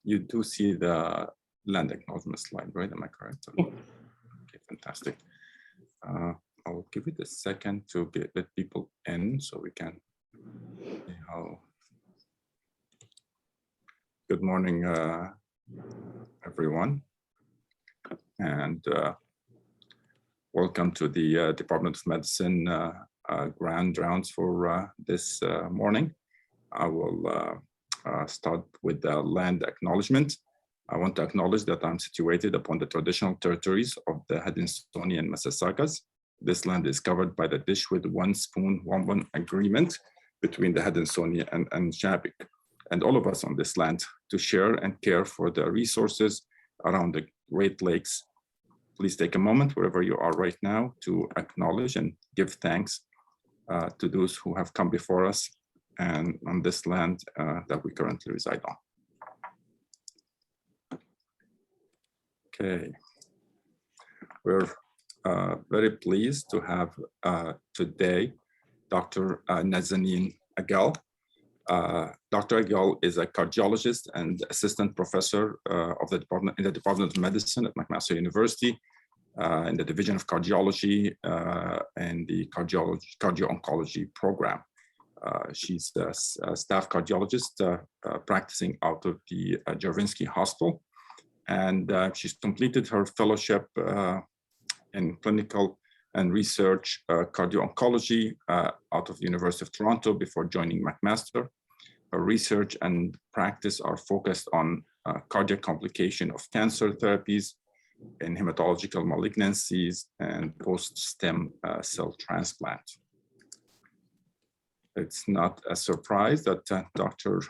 You do see the land acknowledgement slide, right? Am I correct? Yeah. Okay, fantastic. I'll give it a second to let people in so we can see how. Good morning, everyone, and welcome to the Department of Medicine grand rounds for this morning. I will start with the land acknowledgement. I want to acknowledge that I'm situated upon the traditional territories of the Haudenosaunee and Mississaugas. This land is covered by the dish with one spoon, one agreement between the Haudenosaunee and Anishinaabe, and all of us on this land to share and care for the resources around the Great Lakes. Please take a moment wherever you are right now to acknowledge and give thanks to those who have come before us and on this land that we currently reside on. Okay, we're very pleased to have today Dr. Nazanin Aghel. Dr. Aghel is a cardiologist and assistant professor of the Department of Medicine at McMaster University in the Division of Cardiology and the Cardio-Oncology program. She's a staff cardiologist practicing out of the Gvhd Hospital, and she's completed her fellowship in clinical and research cardio-oncology out of the University of Toronto before joining McMaster. Her research and practice are focused on cardiac complication of cancer therapies in hematological malignancies and post-stem cell transplant. It's not a surprise that Dr.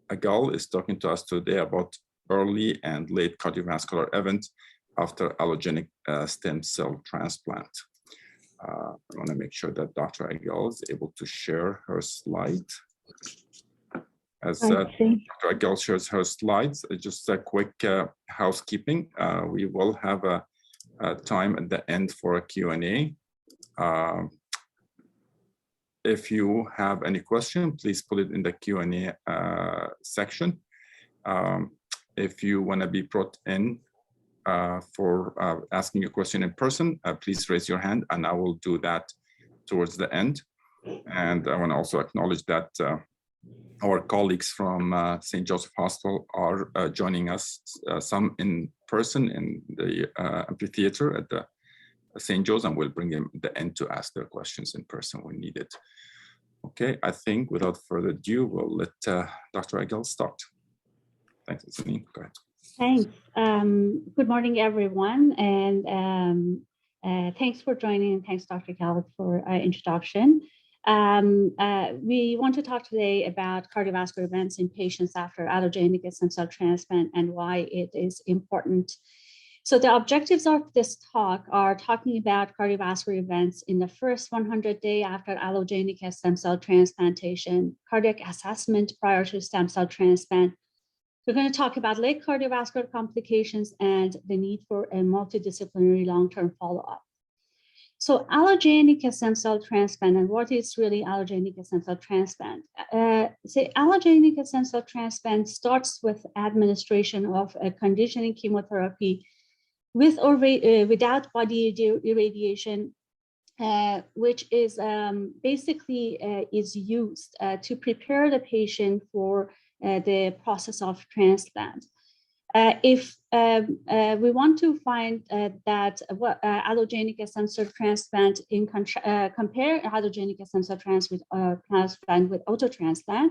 Aghel is talking to us today about early and late cardiovascular events after allogenic stem cell transplant. I want to make sure that Dr. Aghel is able to share her slide. As Dr. Aghel shares her slides, just a quick housekeeping. We will have a time at the end for a Q&A. If you have any question, please put it in the Q&A section. If you want to be brought in for asking a question in person, please raise your hand and I will do that towards the end. And I want to also acknowledge that our colleagues from St. Joseph Hospital are joining us, some in person in the amphitheater at the St. Joe's, and we'll bring them at the end to ask their questions in person when needed. Okay, I think without further ado, we'll let Dr. Aghel start. Thanks, Nazanin. Go ahead. Thanks. Good morning, everyone, and thanks for joining, and thanks, Dr. Aghel, for introduction. We want to talk today about cardiovascular events in patients after allogenic stem cell transplant and why it is important. So the objectives of this talk are talking about cardiovascular events in the first 100 days after allogenic stem cell transplantation, cardiac assessment prior to stem cell transplant. We're going to talk about late cardiovascular complications and the need for a multidisciplinary long-term follow-up. So allogenic stem cell transplant, and what is really allogenic stem cell transplant? Allogenic stem cell transplant starts with administration of a conditioning chemotherapy with or without body irradiation, which is basically is used to prepare the patient for the process of transplant. If we want to find that what allogenic stem cell transplant compare allogenic stem cell transplant with autotransplant,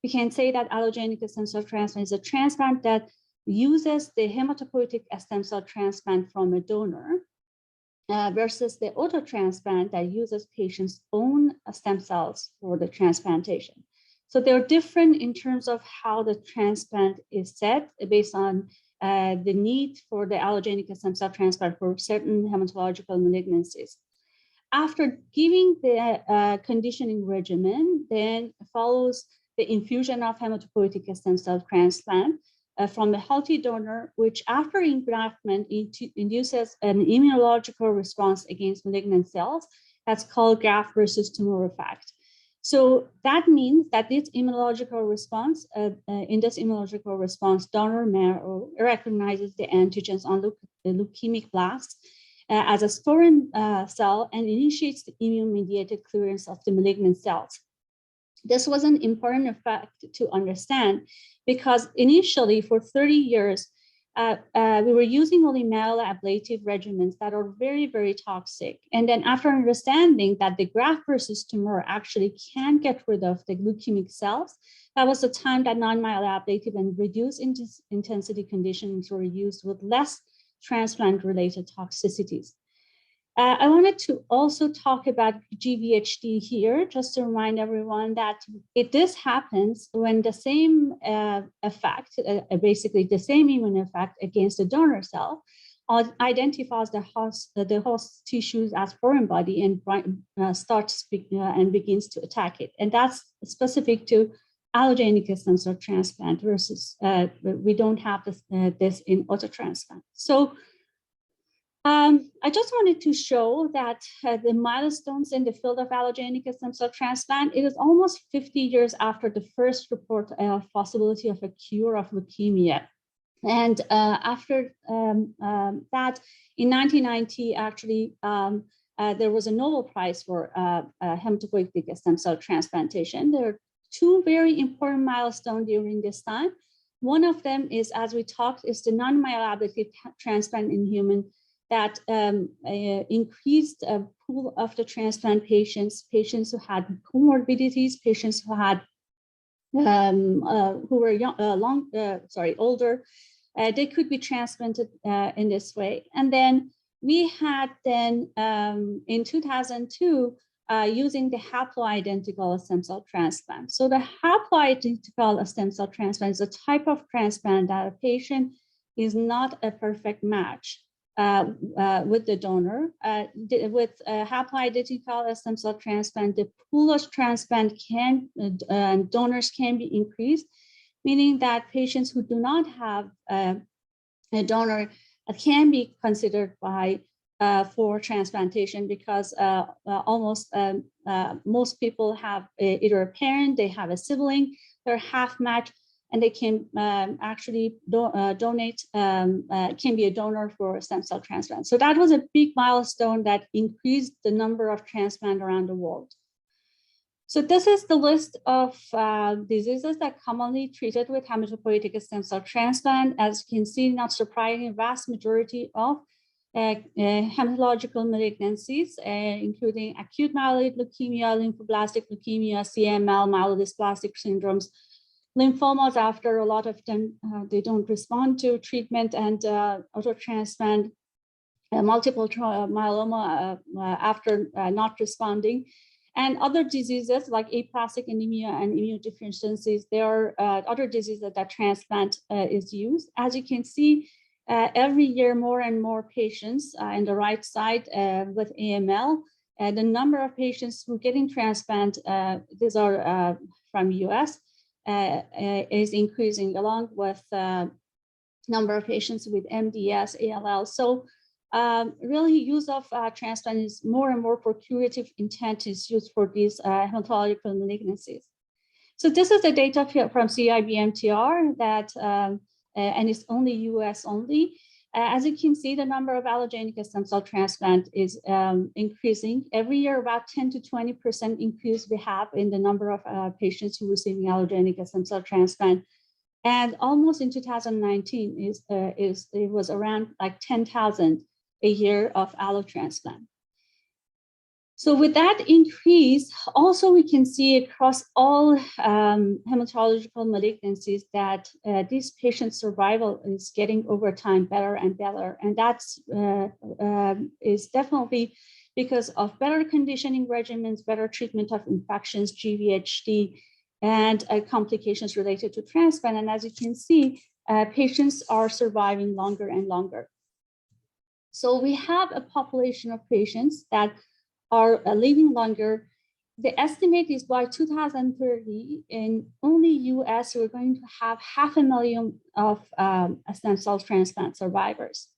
we can say that allogenic stem cell transplant is a transplant that uses the hematopoietic stem cell transplant from a donor versus the autotransplant that uses patient's own stem cells for the transplantation. So they're different in terms of how the transplant is set based on the need for the allogenic stem cell transplant for certain hematological malignancies. After giving the conditioning regimen, then follows the infusion of hematopoietic stem cell transplant from a healthy donor, which after engraftment induces an immunological response against malignant cells. That's called graft versus tumor effect. So that means that this immunological response, in this immunological response, donor marrow recognizes the antigens on the leukemic blast as a foreign cell and initiates the immune-mediated clearance of the malignant cells. This was an important effect to understand because initially for 30 years, we were using only myeloablative regimens that are very, very toxic. And then after understanding that the graft versus tumor actually can get rid of the leukemic cells, that was the time that non-myeloablative and reduced intensity conditions were used with less transplant-related toxicities. I wanted to also talk about Gvhd here, just to remind everyone that this happens when the same effect, basically the same immune effect against the donor cell, identifies the host tissues as foreign body and starts and begins to attack it. And that's specific to allogeneic stem cell transplant versus we don't have this in autotransplant. So I just wanted to show that the milestones in the field of allogeneic stem cell transplant, it is almost 50 years after the first report of possibility of a cure of leukemia. And after that, in 1990, actually, there was a Nobel Prize for hematopoietic stem cell transplantation. There are two very important milestones during this time. One of them is, as we talked, is the non-myeloablative transplant in human that increased a pool of the transplant patients who had comorbidities, patients who had who were young, older. They could be transplanted in this way. And then we had then in 2002 using the haploidentical stem cell transplant. So the haploidentical stem cell transplant is a type of transplant that a patient is not a perfect match with the donor. With haploidentical stem cell transplant, the pool of transplant donors can be increased, meaning that patients who do not have a donor can be considered for transplantation because almost most people have either a parent, they have a sibling, they're half match, and they can actually donate, can be a donor for stem cell transplant. So that was a big milestone that increased the number of transplants around the world. So this is the list of diseases that commonly treated with hematopoietic stem cell transplant. As you can see, not surprisingly, vast majority of hematological malignancies, including acute myeloid leukemia, lymphoblastic leukemia, CML, myelodysplastic syndromes, lymphomas. After a lot of them, they don't respond to treatment, and autotransplant, multiple myeloma after not responding, and other diseases like aplastic anemia and immunodeficiencies. There are other diseases that transplant is used. As you can see, every year more and more patients in the right side with AML. The number of patients who are getting transplant, these are from US, is increasing along with number of patients with MDS, ALL. So really use of transplant is more and more for curative intent is used for these hematological malignancies. So this is the data from CIBMTR that, and it's only US only. As you can see, the number of allogeneic stem cell transplant is increasing. Every year, about 10 to 20% increase we have in the number of patients who are receiving allogeneic stem cell transplant. And almost in 2019, it was around like 10,000 a year of allotransplant. So with that increase, also we can see across all hematological malignancies that these patients' survival is getting over time better and better. And that's is definitely because of better conditioning regimens, better treatment of infections, Gvhd, and complications related to transplant. And as you can see, patients are surviving longer and longer. So we have a population of patients that are living longer. The estimate is by 2030, in only US, we're going to have 500,000 of stem cell transplant survivors.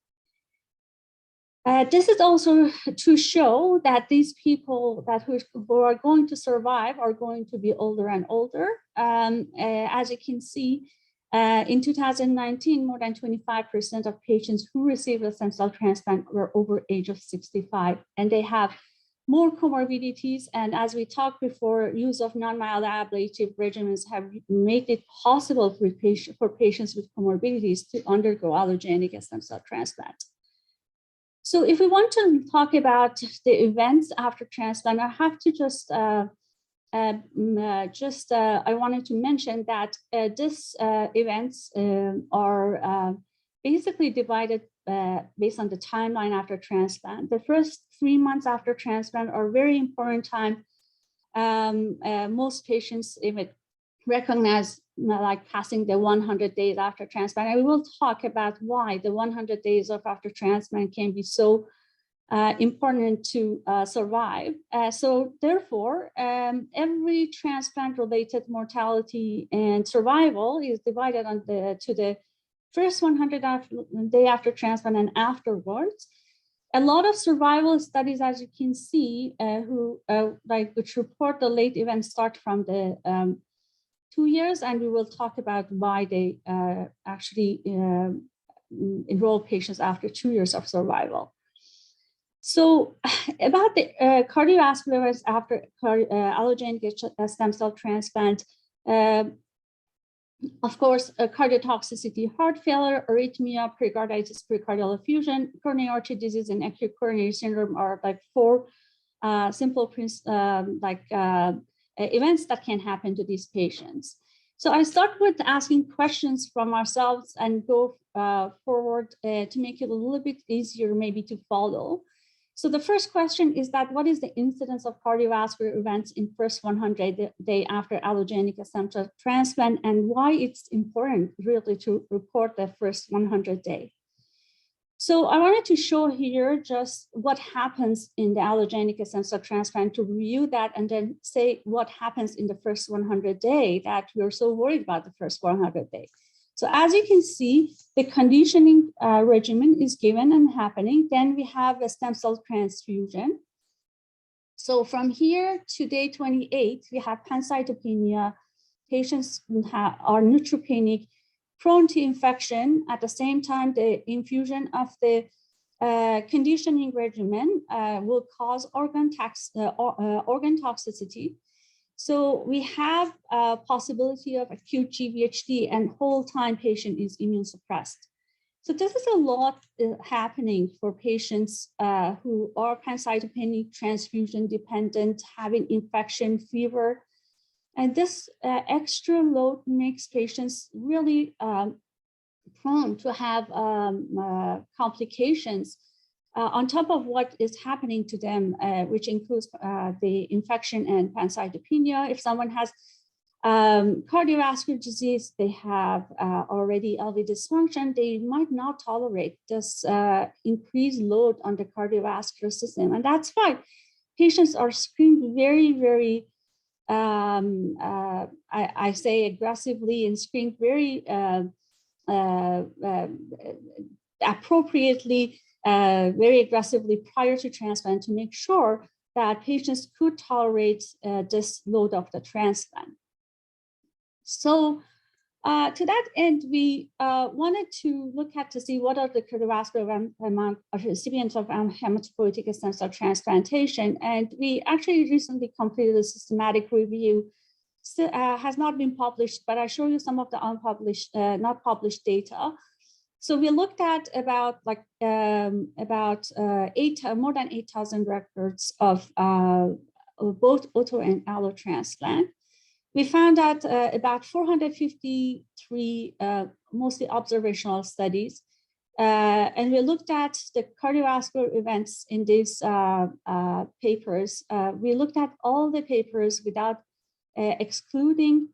This is also to show that these people who are going to survive are going to be older and older. As you can see, in 2019, more than 25% of patients who received a stem cell transplant were over age of 65, and they have more comorbidities. And as we talked before, use of non-myeloablative regimens have made it possible for patients with comorbidities to undergo allogeneic stem cell transplant. So if we want to talk about the events after transplant, I have to I wanted to mention that these events are basically divided based on the timeline after transplant. The first 3 months after transplant are very important time. Most patients even recognize like passing the 100 days after transplant. And we will talk about why the 100 days of after transplant can be so important to survive. So therefore, every transplant-related mortality and survival is divided to the first 100 day after transplant and afterwards. A lot of survival studies, as you can see, which report the late events start from the 2 years, and we will talk about why they actually enroll patients after 2 years of survival. So about the cardiovascular events after allogeneic stem cell transplant, of course, cardiotoxicity, heart failure, arrhythmia, pericarditis, pericardial effusion, coronary artery disease, and acute coronary syndrome are like 4 simple events that can happen to these patients. So I start with asking questions from ourselves and go forward to make it a little bit easier maybe to follow. So the first question is that what is the incidence of cardiovascular events in first 100 days after allogeneic stem cell transplant, and why it's important really to report the first 100 days? So I wanted to show here just what happens in the allogeneic stem cell transplant to review that and then say what happens in the first 100 days that we're so worried about the first 100 days. So as you can see, the conditioning regimen is given and happening. Then we have a stem cell transfusion. So from here to day 28, we have pancytopenia. Patients are neutropenic, prone to infection. At the same time, the infusion of the conditioning regimen will cause organ toxicity. So we have a possibility of acute Gvhd, and whole time patient is immune suppressed. So this is a lot happening for patients who are pancytopenic, transfusion dependent, having infection, fever. And this extra load makes patients really prone to have complications on top of what is happening to them, which includes the infection and pancytopenia. If someone has cardiovascular disease, they have already LV dysfunction, they might not tolerate this increased load on the cardiovascular system. And that's why patients are screened very, very, I say aggressively, and screened very appropriately, very aggressively prior to transplant to make sure that patients could tolerate this load of the transplant. So to that end, we wanted to look at to see what are the cardiovascular amount of recipients of hematopoietic stem cell transplantation. And we actually recently completed a systematic review. Has not been published, but I show you some of the unpublished, not published data. So we looked at about more than 8,000 records of both auto and allo transplant. We found that about 453 mostly observational studies, and we looked at the cardiovascular events in these papers. We looked at all the papers without excluding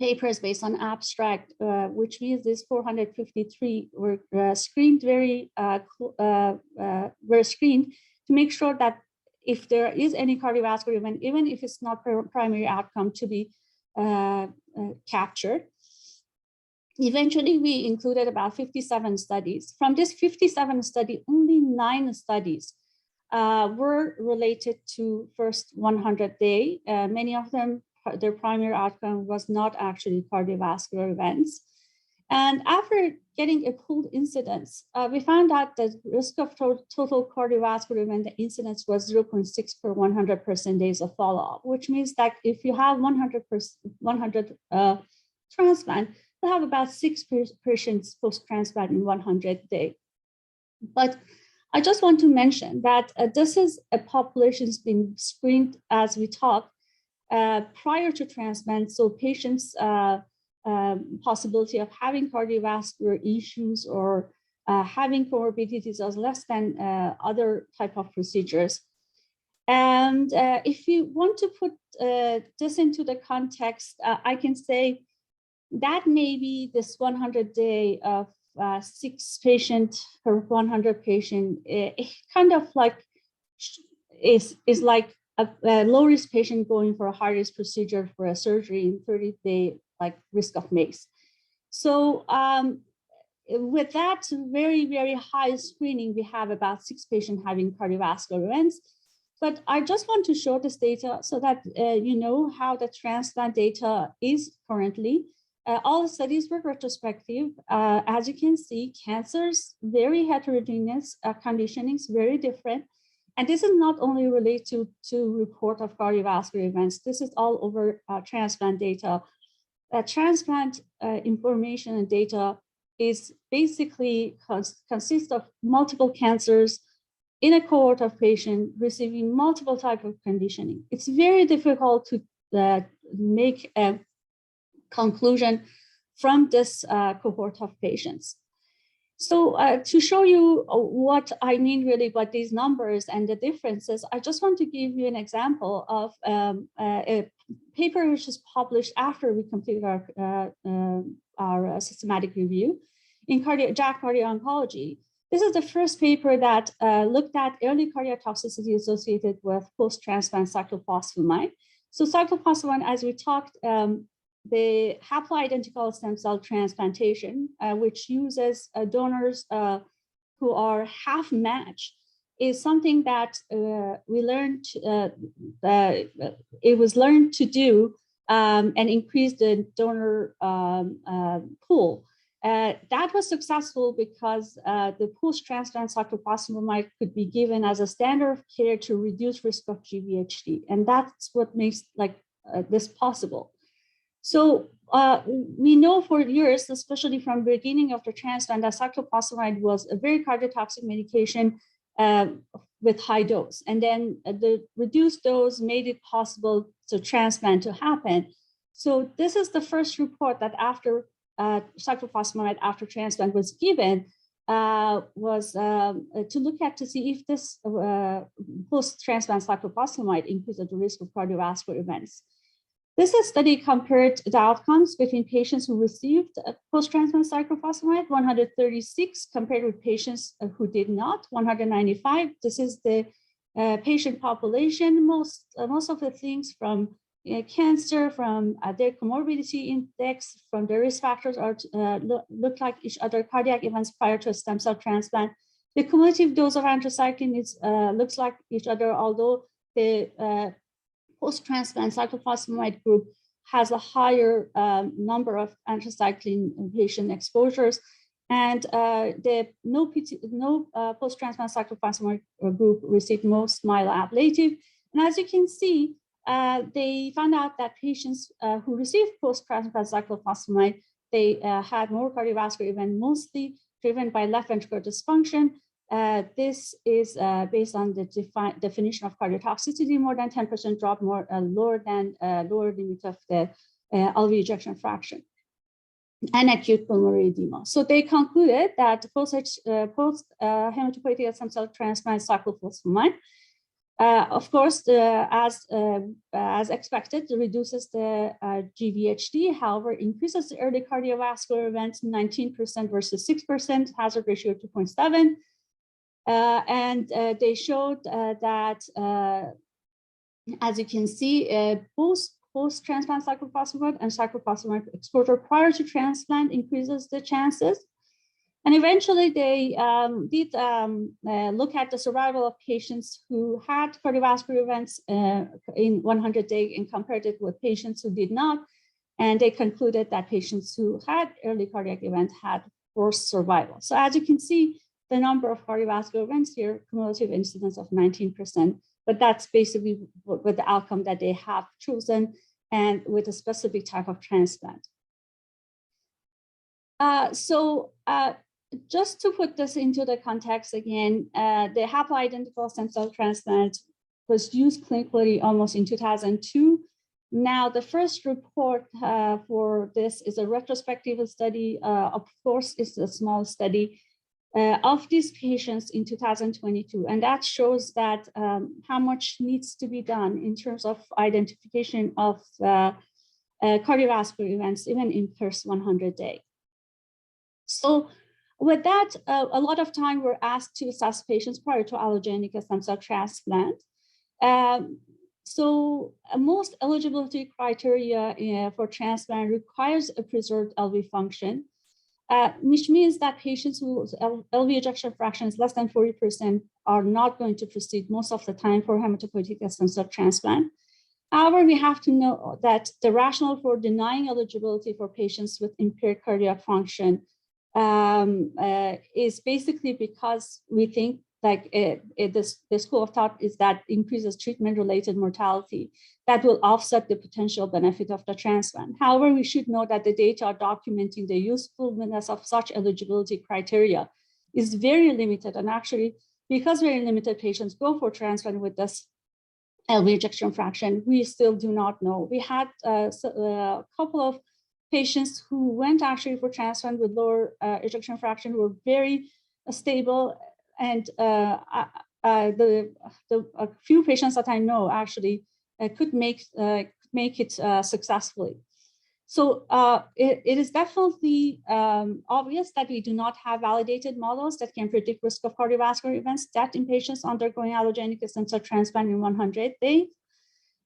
papers based on abstract, which means these 453 were screened were screened to make sure that if there is any cardiovascular event, even if it's not primary outcome, to be captured. Eventually, we included about 57 studies. From this 57 study, only 9 studies were related to first 100 day. Many of them, their primary outcome was not actually cardiovascular events. And after getting a pooled incidence, we found out that risk of total cardiovascular event incidence was 0.6 per 100% days of follow-up, which means that if you have 100 transplant, you have about 6 patients post-transplant in 100 days. But I just want to mention that this is a population that's been screened as we talk prior to transplant. So patients' possibility of having cardiovascular issues or having comorbidities is less than other type of procedures. And if you want to put this into the context, I can say that maybe this 100 day of 6 patient per 100 patient, it kind of like is like a low risk patient going for a high risk procedure for a surgery in 30-day like risk of MACE. So with that very, very high screening, we have about 6 patients having cardiovascular events. But I just want to show this data so that you know how the transplant data is currently. All the studies were retrospective. As you can see, cancers, very heterogeneous, conditionings, very different. And this is not only related to report of cardiovascular events, this is all over transplant data. Transplant information and data is basically consists of multiple cancers in a cohort of patients receiving multiple types of conditioning. It's very difficult to make a conclusion from this cohort of patients. So to show you what I mean really by these numbers and the differences, I just want to give you an example of a paper which is published after we completed our systematic review in JACC Cardio-Oncology. This is the first paper that looked at early cardiac toxicity associated with post-transplant cyclophosphamide. So cyclophosphamide, as we talked, the haploidentical stem cell transplantation, which uses donors who are half match, is something that we learned, it was learned to do and increase the donor pool. That was successful because the post-transplant cyclophosphamide could be given as a standard of care to reduce risk of Gvhd. And that's what makes this possible. So we know for years, especially from the beginning of the transplant, that cyclophosphamide was a very cardiotoxic medication with high dose. And then the reduced dose made it possible for transplant to happen. So this is the first report that after cyclophosphamide after transplant was given, was to look at to see if this post-transplant cyclophosphamide increases the risk of cardiovascular events. This study compared the outcomes between patients who received post-transplant cyclophosphamide, 136, compared with patients who did not, 195. This is the patient population. Most of the things from cancer, from their comorbidity index, from the risk factors are look like each other. Cardiac events prior to a stem cell transplant. The cumulative dose of anthracycline is looks like each other, although the post-transplant cyclophosphamide group has a higher number of anthracycline patient exposures, and the no post-transplant cyclophosphamide group received most myeloablative. And as you can see, they found out that patients who received post-transplant cyclophosphamide, they had more cardiovascular events, mostly driven by left ventricular dysfunction. This is based on the definition of cardiotoxicity, more than 10% drop, more lower than lower limit of the LV ejection fraction, and acute pulmonary edema. So they concluded that post-hematopoietic stem cell transplant cyclophosphamide, of course, as expected, reduces the Gvhd, however, increases the early cardiovascular events 19% versus 6%, hazard ratio 2.7. And they showed that, as you can see, both post-transplant cyclophosphamide and cyclophosphamide exposure prior to transplant increases the chances. And eventually they did look at the survival of patients who had cardiovascular events in 100 days and compared it with patients who did not. And they concluded that patients who had early cardiac events had worse survival. So as you can see, the number of cardiovascular events here, cumulative incidence of 19%, but that's basically with the outcome that they have chosen and with a specific type of transplant. Just to put this into the context again, the haploidentical stem cell transplant was used clinically almost in 2002. Now, the first report for this is a retrospective study. Of course, it's a small study of these patients in 2022. And that shows that how much needs to be done in terms of identification of cardiovascular events, even in first 100 days. So with that, a lot of time we're asked to assess patients prior to allogenic stem cell transplant. Most eligibility criteria for transplant requires a preserved LV function, which means that patients whose LV ejection fraction is less than 40% are not going to proceed most of the time for hematopoietic stem cell transplant. However, we have to know that the rationale for denying eligibility for patients with impaired cardiac function is basically because we think like the school of thought is that increases treatment-related mortality that will offset the potential benefit of the transplant. However, we should know that the data are documenting the usefulness of such eligibility criteria is very limited. And actually, because very limited patients go for transplant with this LV ejection fraction, we still do not know. We had a couple of patients who went actually for transplant with lower ejection fraction who were very stable. And a few patients that I know actually could make it successfully. So it is definitely obvious that we do not have validated models that can predict risk of cardiovascular events death in patients undergoing allogeneic stem cell transplant in 100 days.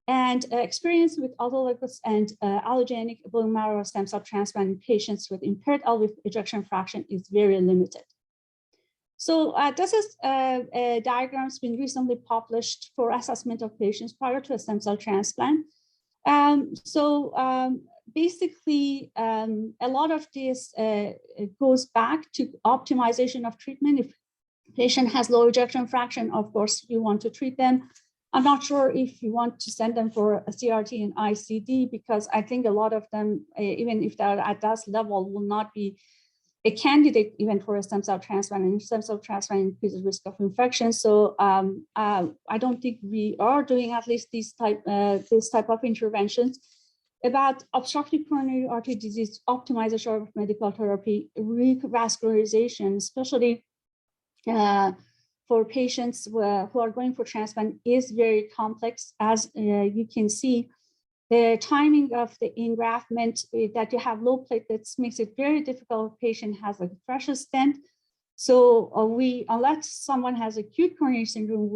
And experience with autologous and allogenic bone marrow stem cell transplant in patients with impaired LV ejection fraction is very limited. So this is a diagram that's been recently published for assessment of patients prior to a stem cell transplant. Basically, a lot of this goes back to optimization of treatment. If patient has low ejection fraction, of course, you want to treat them. I'm not sure if you want to send them for a CRT and ICD, because I think a lot of them, even if they're at that level, will not be a candidate even for a stem cell transplant, and stem cell transplant increases risk of infection. So I don't think we are doing at least this type of interventions. About obstructive coronary artery disease, optimization of medical therapy, revascularization, especially for patients who are going for transplant, is very complex. As you can see, the timing of the engraftment, that you have low platelets, makes it very difficult if a patient has a fresh stent. So unless someone has acute coronary syndrome,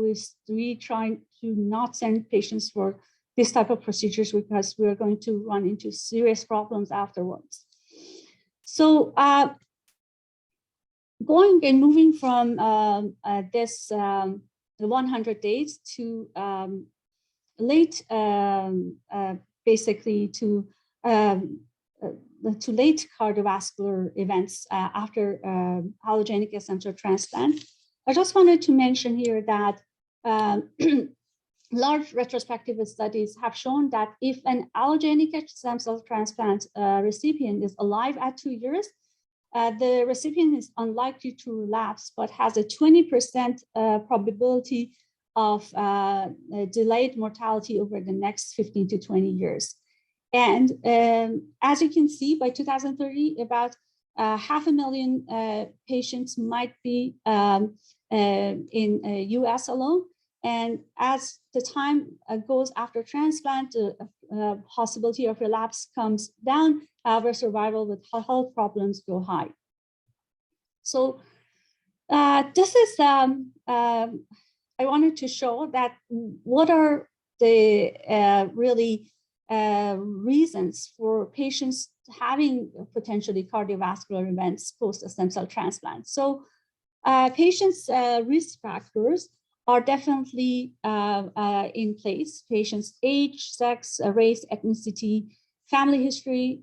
we try to not send patients for this type of procedures because we are going to run into serious problems afterwards. So moving from this 100 days to late, basically to late cardiovascular events after allogenic stem cell transplant. I just wanted to mention here that large retrospective studies have shown that if an allogenic stem cell transplant recipient is alive at 2 years, the recipient is unlikely to relapse, but has a 20% probability of delayed mortality over the next 15 to 20 years. And as you can see, by 2030, about 500,000 patients might be in US alone. And as the time goes after transplant, the possibility of relapse comes down. However, survival with health problems go high. So this is, I wanted to show that what are the really reasons for patients having potentially cardiovascular events post a stem cell transplant. So patients' risk factors are definitely in place. Patients' age, sex, race, ethnicity, family history,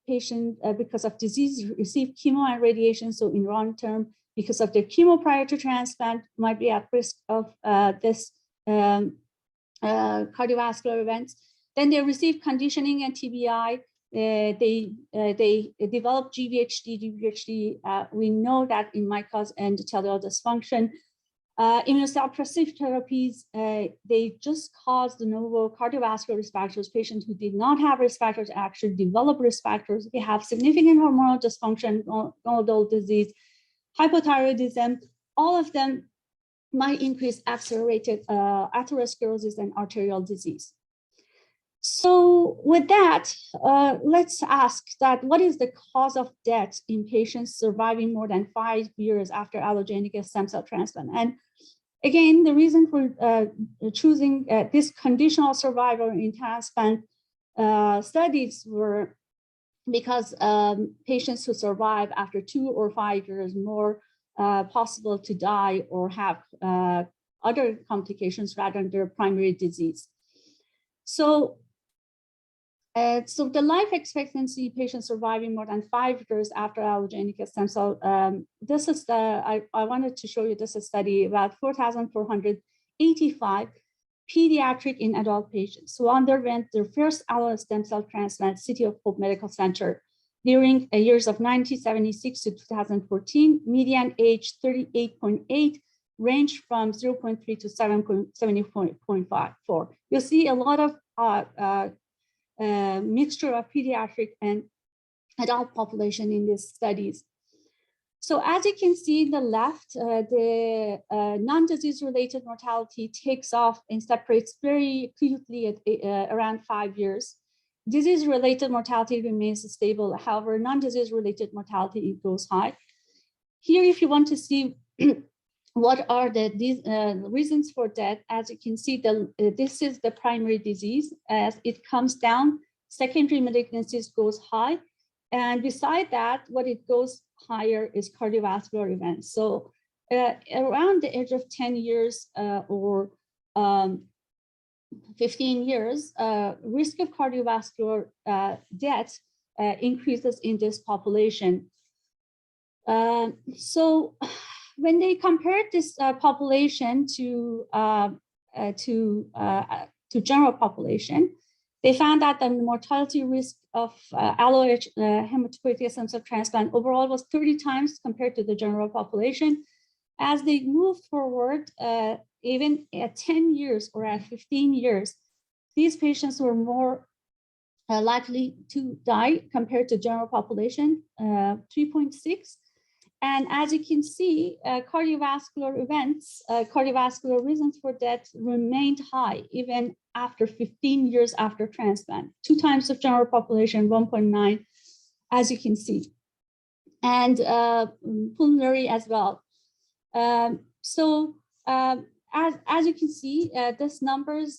patient because of disease receive chemo and radiation. So in long term, because of their chemo prior to transplant, might be at risk of this cardiovascular events. Then they receive conditioning and TBI. They develop Gvhd. Gvhd, we know that it might cause endothelial dysfunction. Immunosuppressive therapies, they just cause de novo cardiovascular risk factors. Patients who did not have risk factors actually develop risk factors. They have significant hormonal dysfunction, nodal disease, hypothyroidism. All of them might increase accelerated atherosclerosis and arterial disease. So with that, let's ask that what is the cause of death in patients surviving more than 5 years after allogeneic stem cell transplant? And again, the reason for choosing this conditional survival in transplant studies were because patients who survive after 2 or 5 years more possible to die or have other complications rather than their primary disease. So the life expectancy patients surviving more than 5 years after allogeneic stem cell, this is I wanted to show you this study about 4,485 pediatric and adult patients who underwent their first allo stem cell transplant, City of Hope Medical Center, during years of 1976 to 2014, median age 38.8, range from 0.3 to 70.4. You'll see a lot of mixture of pediatric and adult population in these studies. So as you can see in the left, the non-disease related mortality takes off and separates very quickly at around 5 years. Disease related mortality remains stable. However, non-disease related mortality goes high. Here, if you want to see what are the reasons for death, as you can see, this is the primary disease. As it comes down, secondary malignancies goes high. And beside that, what it goes higher is cardiovascular events. So around the age of 10 years or 15 years, risk of cardiovascular death increases in this population. So when they compared this population to general population, they found that the mortality risk of hematopoietic stem cell transplant overall was 30 times compared to the general population. As they moved forward, even at 10 years or at 15 years, these patients were more likely to die compared to general population, 3.6. And as you can see, cardiovascular events, cardiovascular reasons for death remained high even after 15 years after transplant, 2 times the general population, 1.9, as you can see, and pulmonary as well. As you can see, these numbers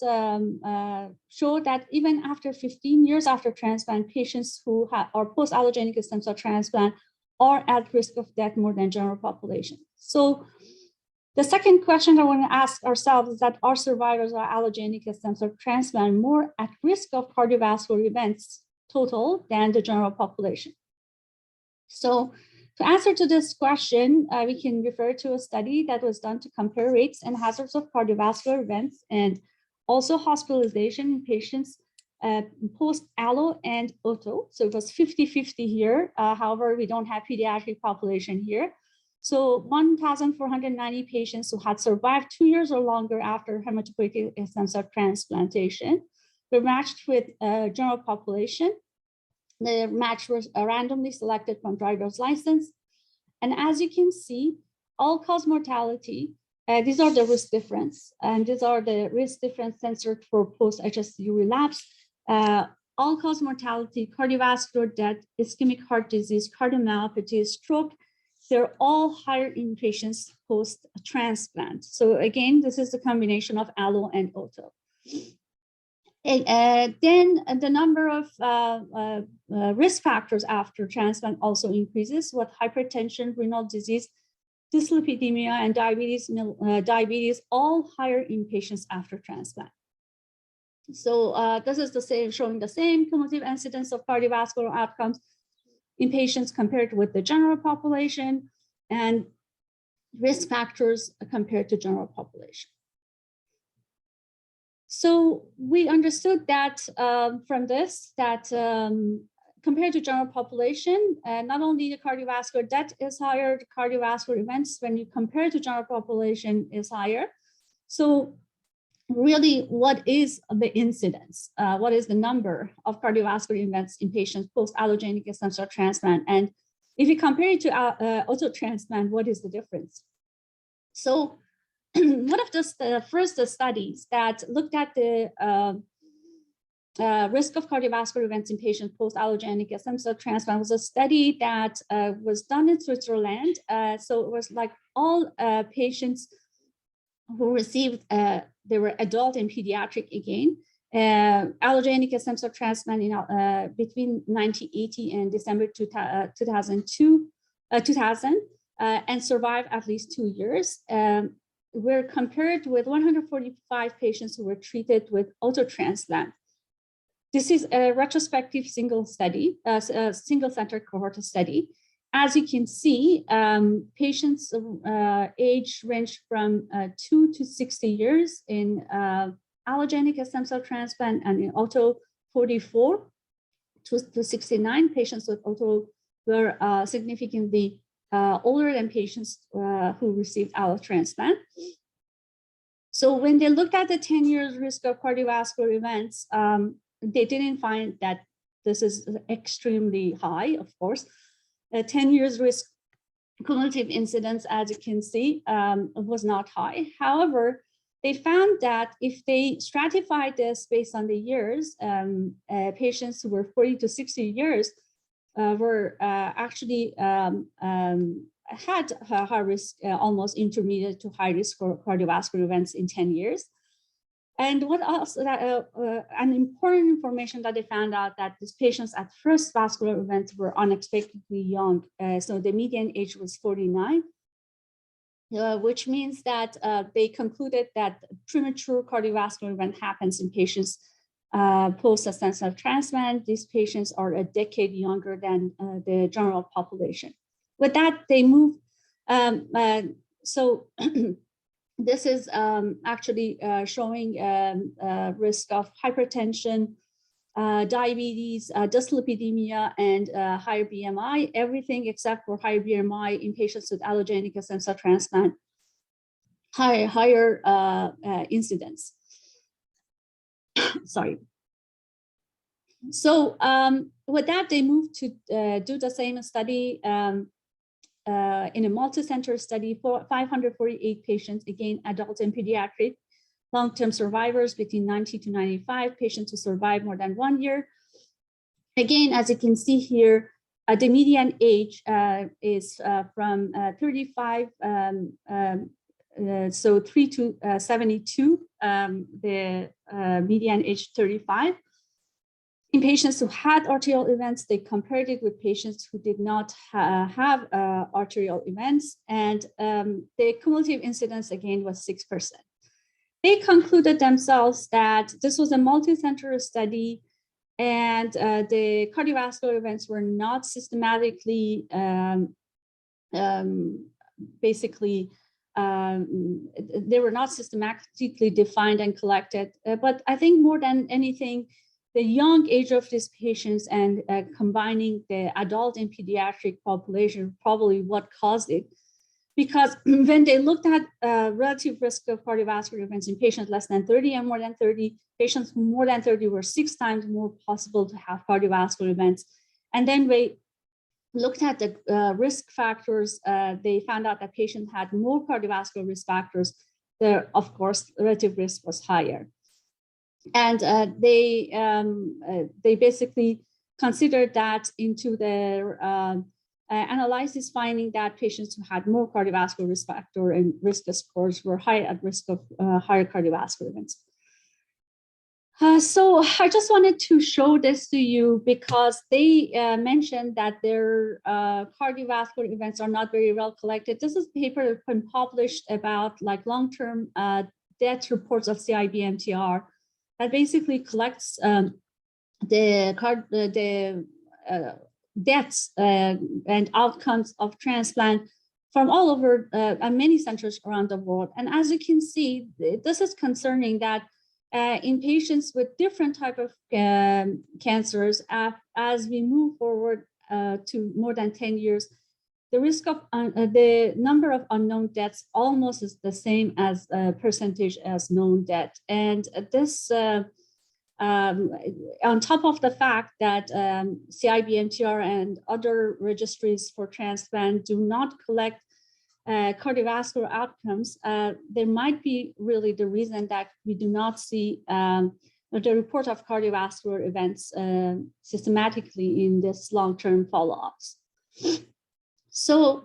show that even after 15 years after transplant, patients who are post-allogeneic stem cell transplant are at risk of death more than general population. So the second question I want to ask ourselves is that are survivors of allogeneic stem cell transplant more at risk of cardiovascular events total than the general population? So to answer to this question, we can refer to a study that was done to compare rates and hazards of cardiovascular events and also hospitalization in patients post-allo and auto. So it was 50-50 here. However, we don't have pediatric population here. So 1,490 patients who had survived 2 years or longer after hematopoietic stem cell transplantation were matched with general population. The match was randomly selected from driver's license. And as you can see, all-cause mortality, these are the risk difference. And these are the risk difference censored for post-HSCT relapse. All-cause mortality, cardiovascular death, ischemic heart disease, cardiomyopathy, stroke, they're all higher in patients post-transplant. So again, this is the combination of allo and auto. Then the number of risk factors after transplant also increases, with hypertension, renal disease, dyslipidemia, and diabetes all higher in patients after transplant. So this is the same, showing the same cumulative incidence of cardiovascular outcomes in patients compared with the general population, and risk factors compared to general population. So we understood that from this, that compared to general population, not only the cardiovascular death is higher, the cardiovascular events when you compare to general population is higher. So really, what is the incidence? What is the number of cardiovascular events in patients post-allogenic stem cell transplant? And if you compare it to auto-transplant, what is the difference? So one of the first studies that looked at the risk of cardiovascular events in patients post-allogenic stem cell transplant was a study that was done in Switzerland. So it was like all patients who received, they were adult and pediatric again, allogenic stem cell transplant between 1980 and December 2000, and survived at least 2 years. Were compared with 145 patients who were treated with auto-transplant. This is a retrospective single study, single center cohort study. As you can see, patients age range from 2 to 60 years in allogenic stem cell transplant, and in auto 44 to 69. Patients with auto were significantly older than patients who received allo transplant. So when they looked at the 10 years risk of cardiovascular events, they didn't find that this is extremely high, of course. 10 years risk cumulative incidence, as you can see, was not high. However, they found that if they stratified this based on the years, patients who were 40 to 60 years were actually had high risk, almost intermediate to high risk for cardiovascular events in 10 years. And what else, an important information that they found out that these patients at first vascular events were unexpectedly young. So the median age was 49, which means that they concluded that premature cardiovascular event happens in patients post-stem cell transplant. These patients are a decade younger than the general population. With that, they move. So this is actually showing risk of hypertension, diabetes, dyslipidemia, and higher BMI, everything except for higher BMI in patients with allogenic stem cell transplant, higher incidence. Sorry. So with that, they moved to do the same study in a multi-center study for 548 patients, again, adult and pediatric, long-term survivors between 90 to 95, patients who survived more than 1 year. Again, as you can see here, the median age is from 35, so 3 to 72, the median age 35. In patients who had arterial events, they compared it with patients who did not have arterial events, and the cumulative incidence again was 6%. They concluded themselves that this was a multi-center study, and the cardiovascular events were not systematically, basically, they were not systematically defined and collected. But I think more than anything, the young age of these patients and combining the adult and pediatric population probably what caused it. Because when they looked at relative risk of cardiovascular events in patients less than 30 and more than 30, patients more than 30 were 6 times more possible to have cardiovascular events. And then we looked at the risk factors. They found out that patients had more cardiovascular risk factors. Of course, relative risk was higher. And they basically considered that into their analysis, finding that patients who had more cardiovascular risk factor and risk scores were high at risk of higher cardiovascular events. So I just wanted to show this to you because they mentioned that their cardiovascular events are not very well collected. This is a paper that's been published about like long-term death reports of CIBMTR that basically collects the deaths and outcomes of transplant from all over many centers around the world. And as you can see, this is concerning that in patients with different type of cancers, as we move forward to more than 10 years, the risk of the number of unknown deaths almost is the same as percentage as known death. And this, on top of the fact that CIBMTR and other registries for transplant do not collect cardiovascular outcomes, there might be really the reason that we do not see the report of cardiovascular events systematically in this long-term follow-ups. So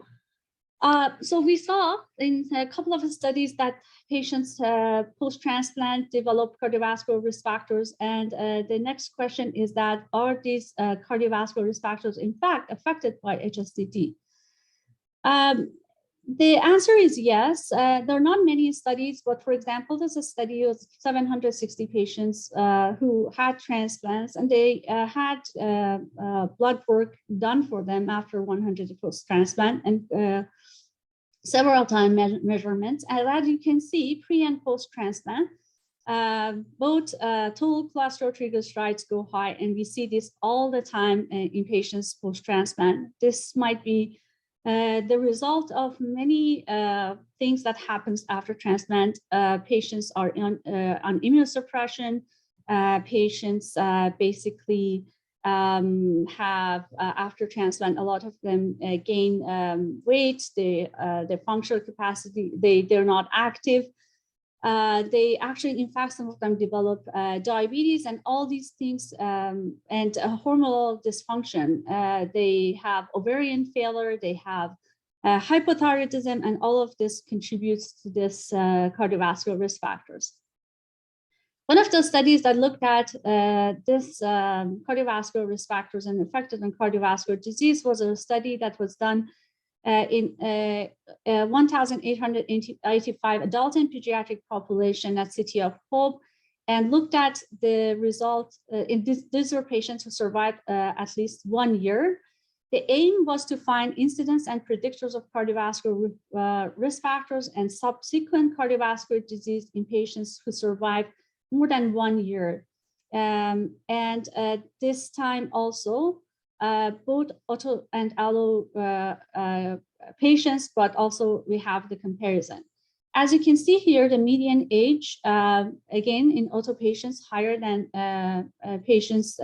we saw in a couple of studies that patients post-transplant develop cardiovascular risk factors. And the next question is that, are these cardiovascular risk factors in fact affected by HSCT? The answer is yes. There are not many studies, but for example, there's a study of 760 patients who had transplants, and they had blood work done for them after 100 post-transplant and several time measurements. And as you can see, pre and post-transplant, both total cholesterol triglycerides go high, and we see this all the time in patients post-transplant. This might be the result of many things that happens after transplant. Patients are on immunosuppression. Patients basically have, after transplant, a lot of them gain weight, their functional capacity, they're not active. They actually, in fact, some of them develop diabetes and all these things and hormonal dysfunction. They have ovarian failure, they have hypothyroidism, and all of this contributes to this cardiovascular risk factors. One of the studies that looked at this cardiovascular risk factors and effects on cardiovascular disease was a study that was done in 1,885 adult and pediatric population at City of Hope, and looked at the results. These were patients who survived at least 1 year. The aim was to find incidence and predictors of cardiovascular risk factors and subsequent cardiovascular disease in patients who survived more than 1 year. This time also, both auto and allo patients, but also we have the comparison. As you can see here, the median age, again, in auto patients higher than patients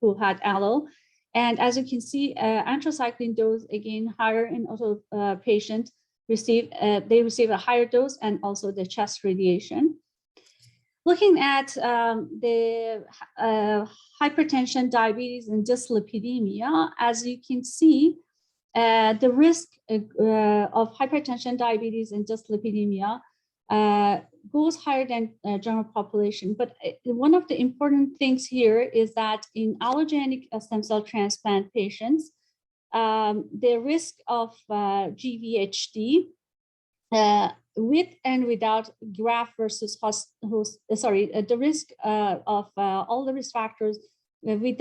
who had allo. And as you can see, anthracycline dose, again, higher in auto patient, they receive a higher dose and also the chest radiation. Looking at the hypertension, diabetes, and dyslipidemia, as you can see, the risk of hypertension, diabetes, and dyslipidemia goes higher than general population. But one of the important things here is that in allogenic stem cell transplant patients, the risk of Gvhd with and without graft versus host, the risk of all the risk factors with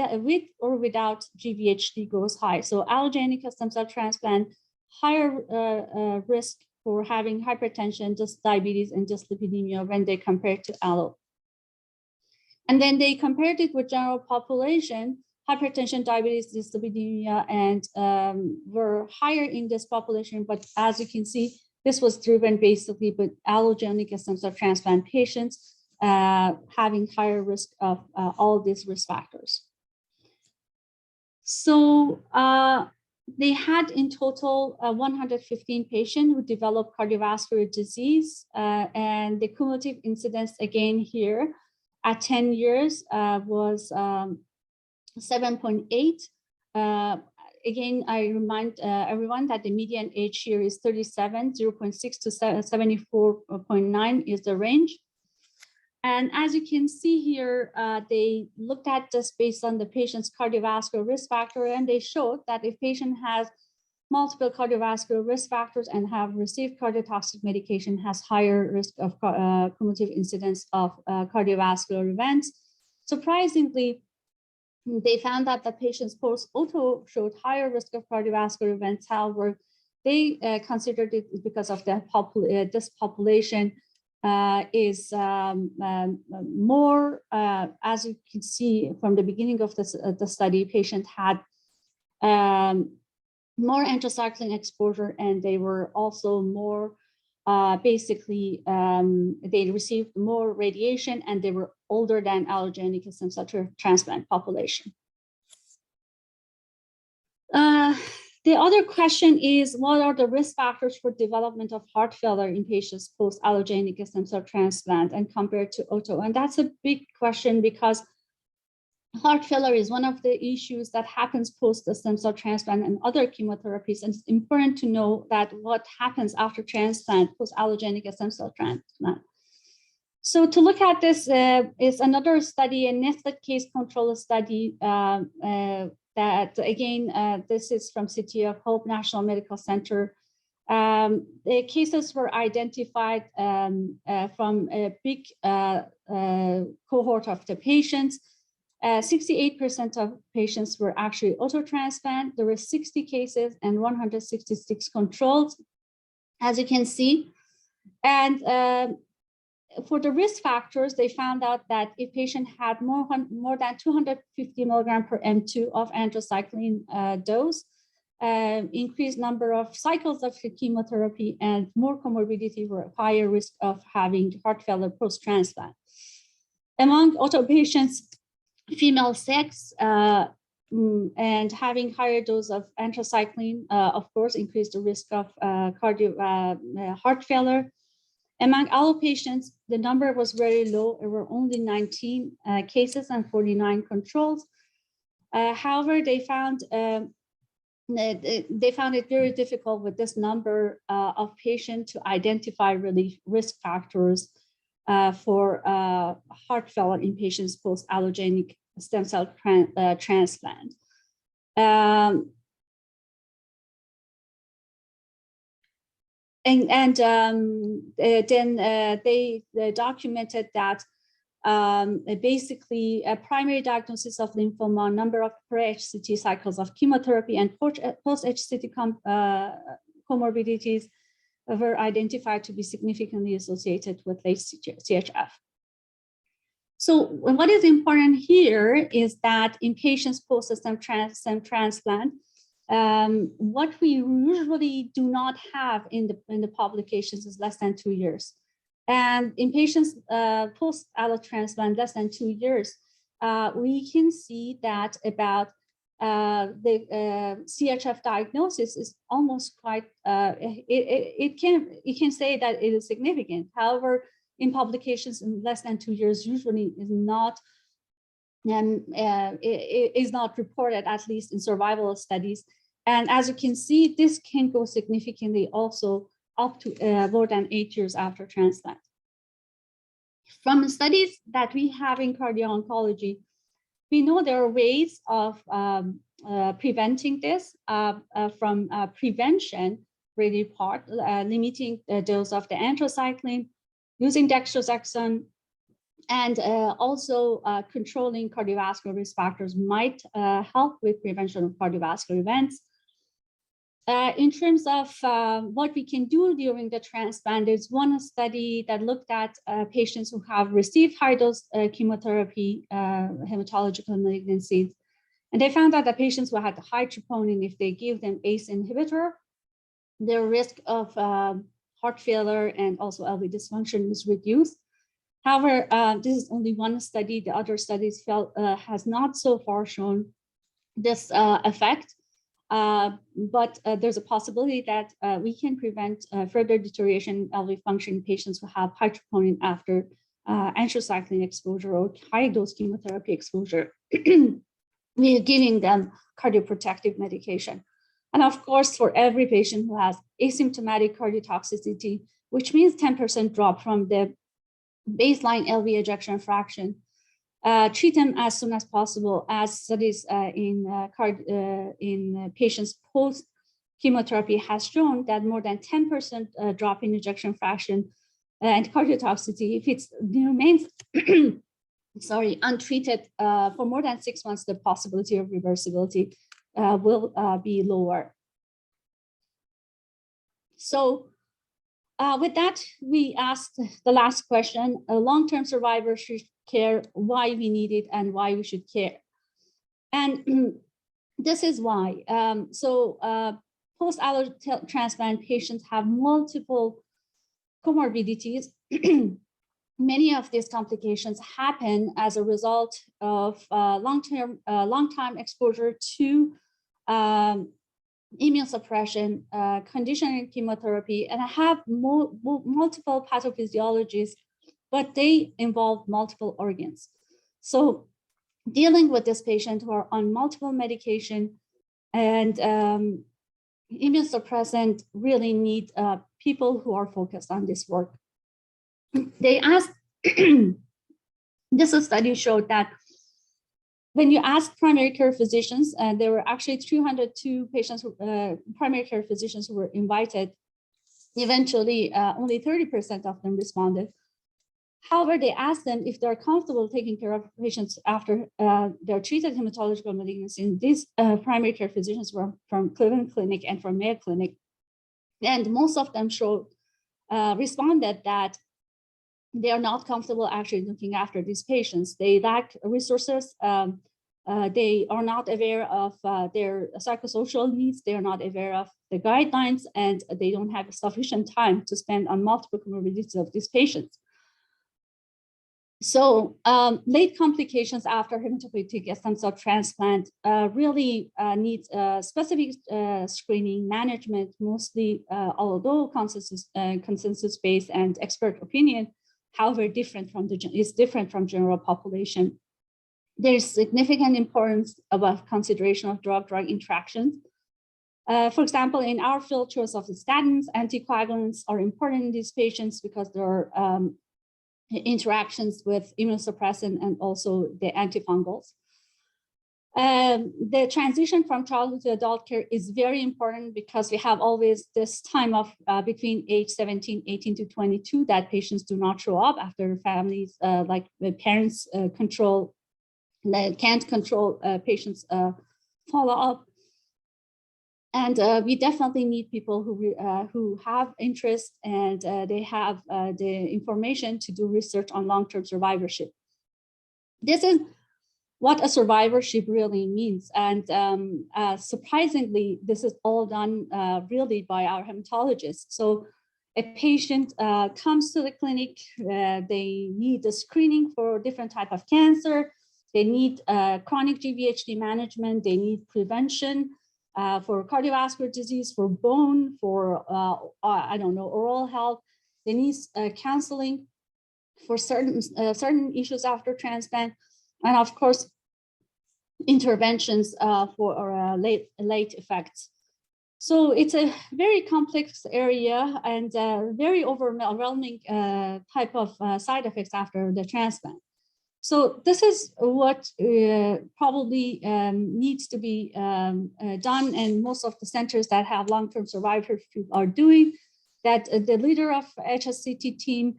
or without Gvhd goes high. So allogenic stem cell transplant, higher risk for having hypertension, diabetes, and dyslipidemia when they compare to allo. And then they compared it with general population, hypertension, diabetes, dyslipidemia, and were higher in this population. But as you can see, this was driven basically with allogenic stem cell transplant patients having higher risk of all these risk factors. So they had in total 115 patients who developed cardiovascular disease, and the cumulative incidence again here at 10 years was 7.8. Again, I remind everyone that the median age here is 37, 0.6 to 74.9 is the range. And as you can see here, they looked at this based on the patient's cardiovascular risk factor, and they showed that if patient has multiple cardiovascular risk factors and have received cardiotoxic medication, has higher risk of cumulative incidence of cardiovascular events. Surprisingly, they found that the patients post-auto showed higher risk of cardiovascular events. However, they considered it because of the this population is more, as you can see from the beginning of this, the study, patient had more anthracycline exposure, and they were also more basically they received more radiation, and they were older than allogenic stem cell transplant population. The other question is, what are the risk factors for development of heart failure in patients post-allogenic stem cell transplant and compared to auto? And that's a big question, because heart failure is one of the issues that happens post stem cell transplant and other chemotherapies. And it's important to know that what happens after transplant, post-allogenic stem cell transplant. So to look at this is another study, a nested case control study that, again, this is from City of Hope National Medical Center. The cases were identified from a big cohort of the patients. 68% of patients were actually auto-transplant. There were 60 cases and 166 controls, as you can see. And for the risk factors, they found out that if patient had more than 250 milligram per M2 of anthracycline dose, increased number of cycles of chemotherapy, and more comorbidity, were higher risk of having heart failure post-transplant. Among auto patients, female sex and having higher dose of anthracycline, of course, increased the risk of heart failure. Among allo patients, the number was very low. There were only 19 cases and 49 controls. However, they found it very difficult with this number of patients to identify really risk factors for heart failure in patients post-allogenic stem cell transplant. Then they documented that basically a primary diagnosis of lymphoma, number of pre-Hstt cycles of chemotherapy, and post-Hstt comorbidities were identified to be significantly associated with late CHF. So what is important here is that in patients post-stem transplant, what we usually do not have in the publications is less than 2 years. And in patients post-allo transplant less than 2 years, we can see that about the CHF diagnosis is almost quite, you can say that it is significant. However, in publications in less than 2 years usually is not, is not reported, at least in survival studies. And as you can see, this can go significantly also up to more than 8 years after transplant. From studies that we have in cardio-oncology, we know there are ways of preventing this from prevention, really part, limiting the dose of the anthracycline, using dextrosexone, and also controlling cardiovascular risk factors might help with prevention of cardiovascular events. In terms of what we can do during the transplant, there's one study that looked at patients who have received high-dose chemotherapy, hematological malignancies, and they found out that patients who had high troponin, if they give them ACE inhibitor, their risk of heart failure and also LV dysfunction is reduced. However, this is only one study. The other studies has not so far shown this effect. But there's a possibility that we can prevent further deterioration in LV function in patients who have high troponin after anthracycline exposure or high-dose chemotherapy exposure. We are giving them cardioprotective medication. And of course, for every patient who has asymptomatic cardiotoxicity, which means 10% drop from the baseline LV ejection fraction. Treat them as soon as possible, as studies in patients post chemotherapy has shown that more than 10% drop in ejection fraction and cardiotoxicity, if it remains untreated for more than 6 months, the possibility of reversibility will be lower. So with that, we asked the last question: long-term survivorship care, why we need it and why we should care. And this is why. Post-allo transplant patients have multiple comorbidities. Many of these complications happen as a result of long-time exposure to immunosuppression, conditioning chemotherapy, and have multiple pathophysiologies, but they involve multiple organs. So dealing with this patient who are on multiple medication and immunosuppressant really need people who are focused on this work. They asked, this study showed that when you ask primary care physicians, and there were actually 302 patients, primary care physicians who were invited, eventually only 30% of them responded. However, they asked them if they're comfortable taking care of patients after they're treated hematological malignancy. These primary care physicians were from Cleveland Clinic and from Mayo Clinic. And most of them responded that they are not comfortable actually looking after these patients. They lack resources. They are not aware of their psychosocial needs. They are not aware of the guidelines, and they don't have sufficient time to spend on multiple comorbidities of these patients. So late complications after hematopoietic stem cell transplant really need specific screening management, mostly although consensus-based and expert opinion, however, is different from general population. There's significant importance about consideration of drug-drug interactions. For example, in our field, choice of the statins, anticoagulants are important in these patients because there are interactions with immunosuppressant and also the antifungals. The transition from childhood to adult care is very important because we have always this time of between age 18 to 22 that patients do not show up after families, like the parents can't control patients follow-up. And we definitely need people who have interest and they have the information to do research on long-term survivorship. This is what a survivorship really means. And surprisingly, this is all done really by our hematologists. So a patient comes to the clinic, they need a screening for different type of cancer, they need chronic Gvhd management, they need prevention, for cardiovascular disease, for bone, for, oral health. They need counseling for certain issues after transplant. And of course, interventions for late effects. So it's a very complex area and very overwhelming type of side effects after the transplant. So this is what probably needs to be done, and most of the centers that have long-term survivorship are doing that. The leader of Hstt team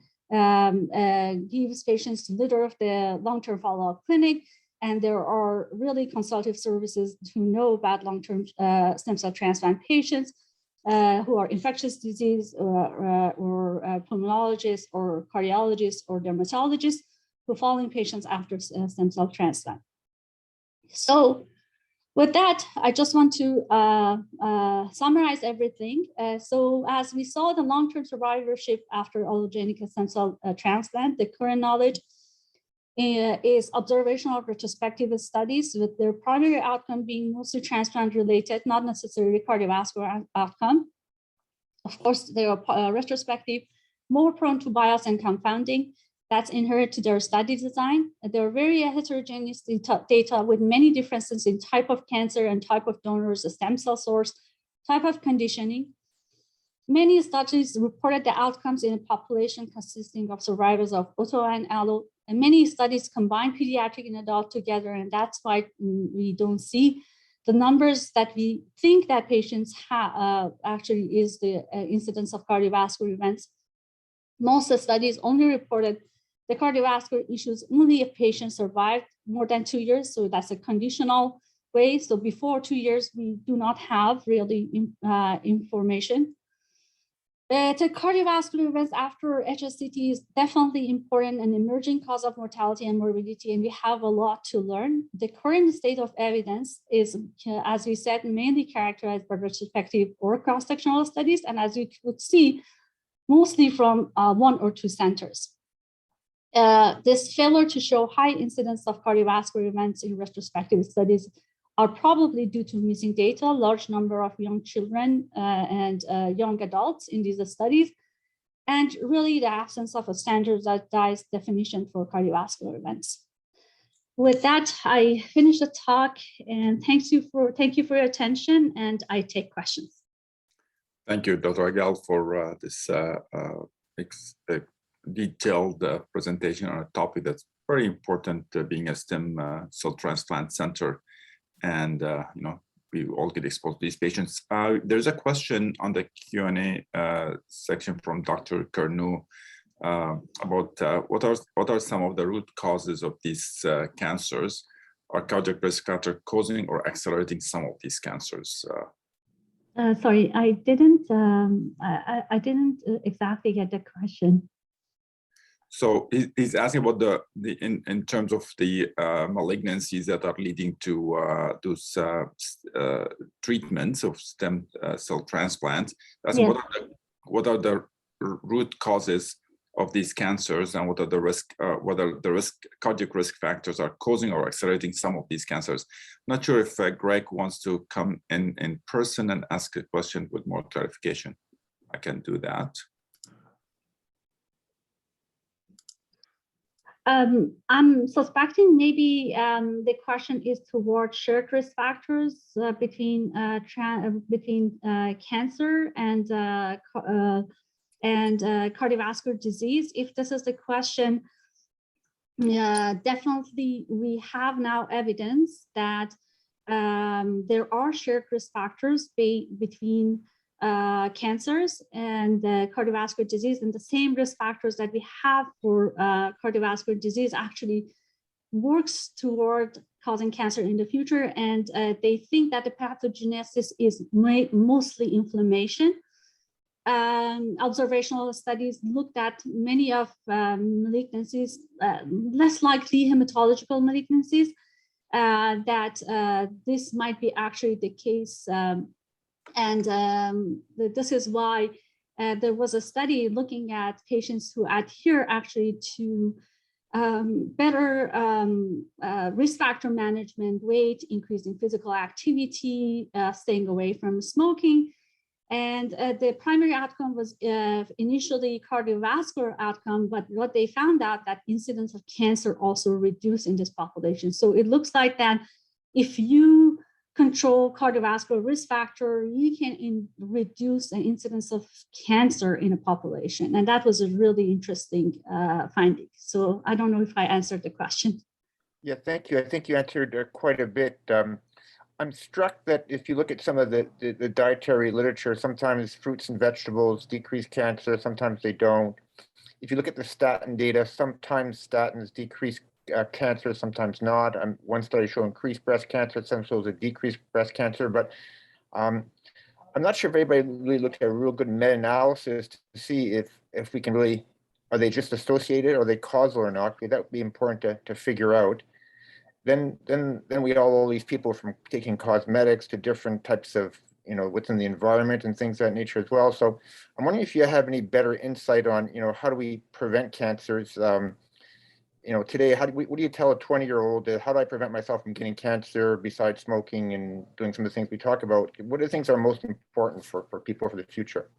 gives patients the leader of the long-term follow-up clinic, and there are really consultative services who know about long-term stem cell transplant patients who are infectious disease or pulmonologists or cardiologists or dermatologists who follow in patients after stem cell transplant. So with that, I just want to summarize everything. So as we saw the long-term survivorship after allogenic stem cell transplant, the current knowledge is observational retrospective studies with their primary outcome being mostly transplant related, not necessarily cardiovascular outcome. Of course, they are retrospective, more prone to bias and confounding. That's inherent to their study design. They're very heterogeneous data with many differences in type of cancer and type of donors, a stem cell source, type of conditioning. Many studies reported the outcomes in a population consisting of survivors of auto and allo, and many studies combine pediatric and adult together, and that's why we don't see the numbers that we think that patients have actually is the incidence of cardiovascular events. Most studies only reported the cardiovascular issues only if patients survived more than 2 years, so that's a conditional way. So before 2 years, we do not have really information. The cardiovascular events after HSCT is definitely important and emerging cause of mortality and morbidity, and we have a lot to learn. The current state of evidence is, as we said, mainly characterized by retrospective or cross-sectional studies, and as you could see, mostly from 1 or 2 centers. This failure to show high incidence of cardiovascular events in retrospective studies are probably due to missing data, large number of young children and young adults in these studies, and really the absence of a standardized definition for cardiovascular events. With that, I finish the talk, and thank you for your attention, and I take questions. Thank you, Dr. Aghel, for this detailed presentation on a topic that's very important, being a stem cell transplant center. And we all get exposed to these patients. There's a question on the Q&A section from Dr. Kernu about what are some of the root causes of these cancers? Are cardiac risk factor causing or accelerating some of these cancers? Sorry, I didn't exactly get the question. So he's asking about in terms of the malignancies that are leading to those treatments of stem cell transplants. That's yes. What are the root causes of these cancers, and what are the whether the cardiac risk factors are causing or accelerating some of these cancers? I'm not sure if Greg wants to come in person and ask a question with more clarification. I can do that. I'm suspecting maybe the question is towards shared risk factors between cancer and cardiovascular disease. If this is the question, definitely we have now evidence that there are shared risk factors between cancers and cardiovascular disease, and the same risk factors that we have for cardiovascular disease actually works toward causing cancer in the future. And they think that the pathogenesis is mostly inflammation. Observational studies looked at many of malignancies, less likely hematological malignancies, that this might be actually the case. This is why there was a study looking at patients who adhere actually to better risk factor management, weight, increasing physical activity, staying away from smoking. And the primary outcome was initially cardiovascular outcome, but what they found out that incidence of cancer also reduced in this population. So it looks like that if you control cardiovascular risk factor, you can reduce the incidence of cancer in a population. And that was a really interesting finding. So I don't know if I answered the question. Yeah, thank you. I think you answered quite a bit. I'm struck that if you look at some of the dietary literature, sometimes fruits and vegetables decrease cancer, sometimes they don't. If you look at the statin data, sometimes statins decrease cancer, sometimes not. One study showed increased breast cancer, some shows a decreased breast cancer, but I'm not sure if anybody really looked at a real good meta-analysis to see if we can really, are they just associated, or are they causal or not? That would be important to figure out. Then we have all these people from taking cosmetics to different types of, what's in the environment and things of that nature as well. So I'm wondering if you have any better insight on, how do we prevent cancers? Today, what do you tell a 20-year-old? How do I prevent myself from getting cancer besides smoking and doing some of the things we talk about? What are the things that are most important for people for the future?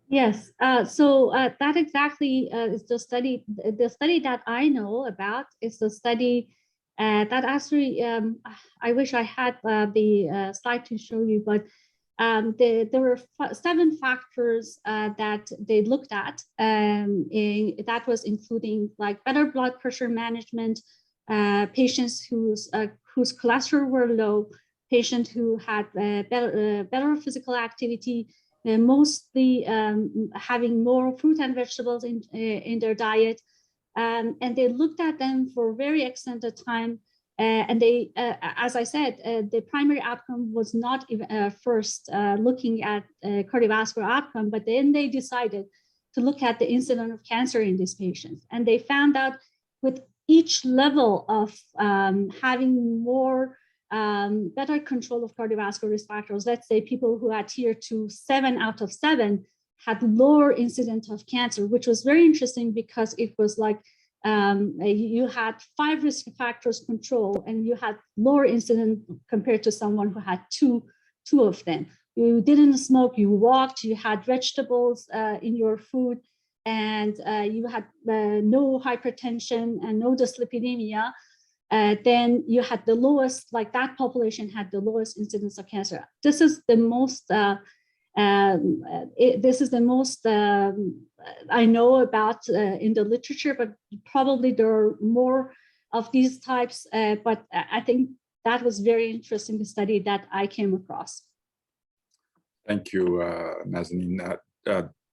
Yes, so that exactly is the study. The study that I know about is the study that actually, I wish I had the slide to show you, but There were 7 factors that they looked at. That was including like better blood pressure management, patients whose cholesterol were low, patients who had better physical activity, mostly having more fruit and vegetables in their diet. And they looked at them for a very extended time. And they, as I said, the primary outcome was not even, first looking at cardiovascular outcome, but then they decided to look at the incidence of cancer in these patients. And they found out with each level of having more better control of cardiovascular risk factors, let's say people who had tier 2, 7 out of 7 had lower incidence of cancer, which was very interesting because it was like you had 5 risk factors control and you had lower incidence compared to someone who had two of them. You didn't smoke, you walked, you had vegetables in your food, and you had no hypertension and no dyslipidemia. Then you had the lowest, like that population had the lowest incidence of cancer. This is the most I know about in the literature, but probably there are more of these types. But I think that was very interesting, the study that I came across. Thank you, Nazanin.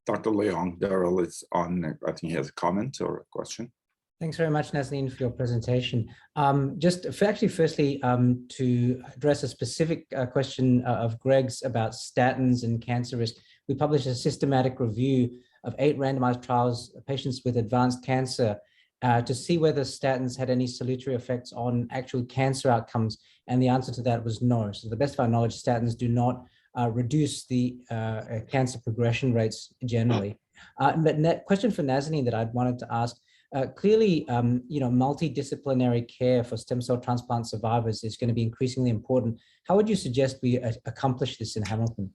Dr. Leon Darrell is on. I think he has a comment or a question. Thanks very much, Nazanin, for your presentation. Firstly, to address a specific question of Greg's about statins and cancer risk, we published a systematic review of 8 randomized trials of patients with advanced cancer to see whether statins had any salutary effects on actual cancer outcomes, and the answer to that was no. So to the best of our knowledge, statins do not reduce the cancer progression rates generally. But question for Nazanin that I'd wanted to ask, clearly, multidisciplinary care for stem cell transplant survivors is going to be increasingly important. How would you suggest we accomplish this in Hamilton?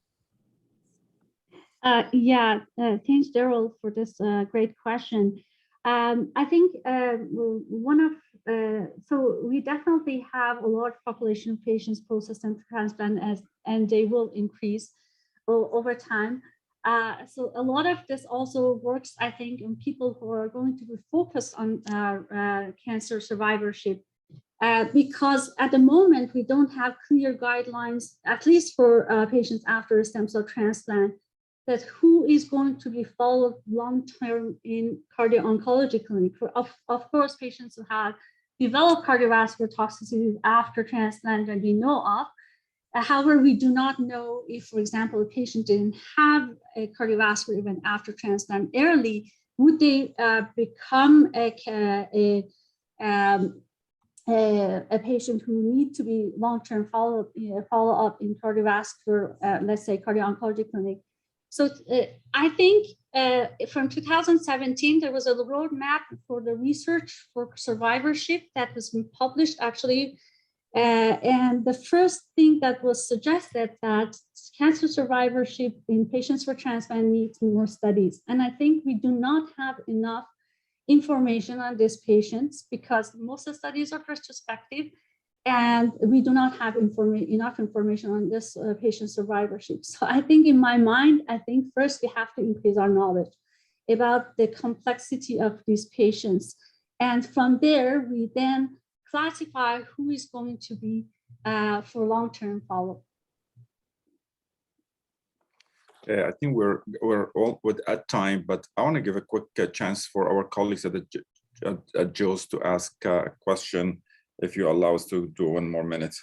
Thanks, Daryl, for this great question. I think so we definitely have a large population of patients post-stem transplant, and they will increase over time. So a lot of this also works, I think, in people who are going to be focused on cancer survivorship, because at the moment we don't have clear guidelines, at least for patients after a stem cell transplant, that who is going to be followed long-term in cardio-oncology clinic. Of course, patients who have developed cardiovascular toxicity after transplant that we know of. However, we do not know if, for example, a patient didn't have a cardiovascular event after transplant early, would they become a patient who need to be long-term follow-up in cardiovascular, let's say cardio-oncology clinic. So I think from 2017, there was a roadmap for the research for survivorship that was published actually. And the first thing that was suggested that cancer survivorship in patients for transplant needs more studies. And I think we do not have enough information on these patients because most of the studies are retrospective and we do not have enough information on this patient survivorship. So I think in my mind, I think first we have to increase our knowledge about the complexity of these patients. And from there, we then classify who is going to be for long-term follow-up. Okay, I think we're all at time, but I want to give a quick chance for our colleagues at the JOS to ask a question, if you allow us to do 1 more minute.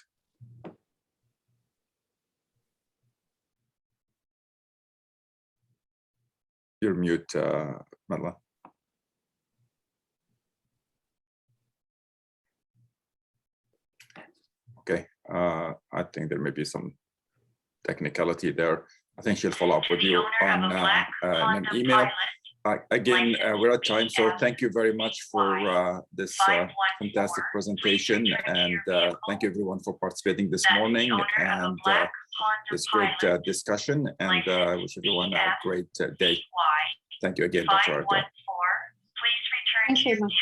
You're mute, Madeleine. Okay, I think there may be some technicality there. I think she'll follow up with you on an email. Again, we're at time, so thank you very much for this fantastic presentation, and thank you everyone for participating this morning and this great discussion, and I wish everyone a great day. Thank you again, Dr. Aghel. Thanks very much.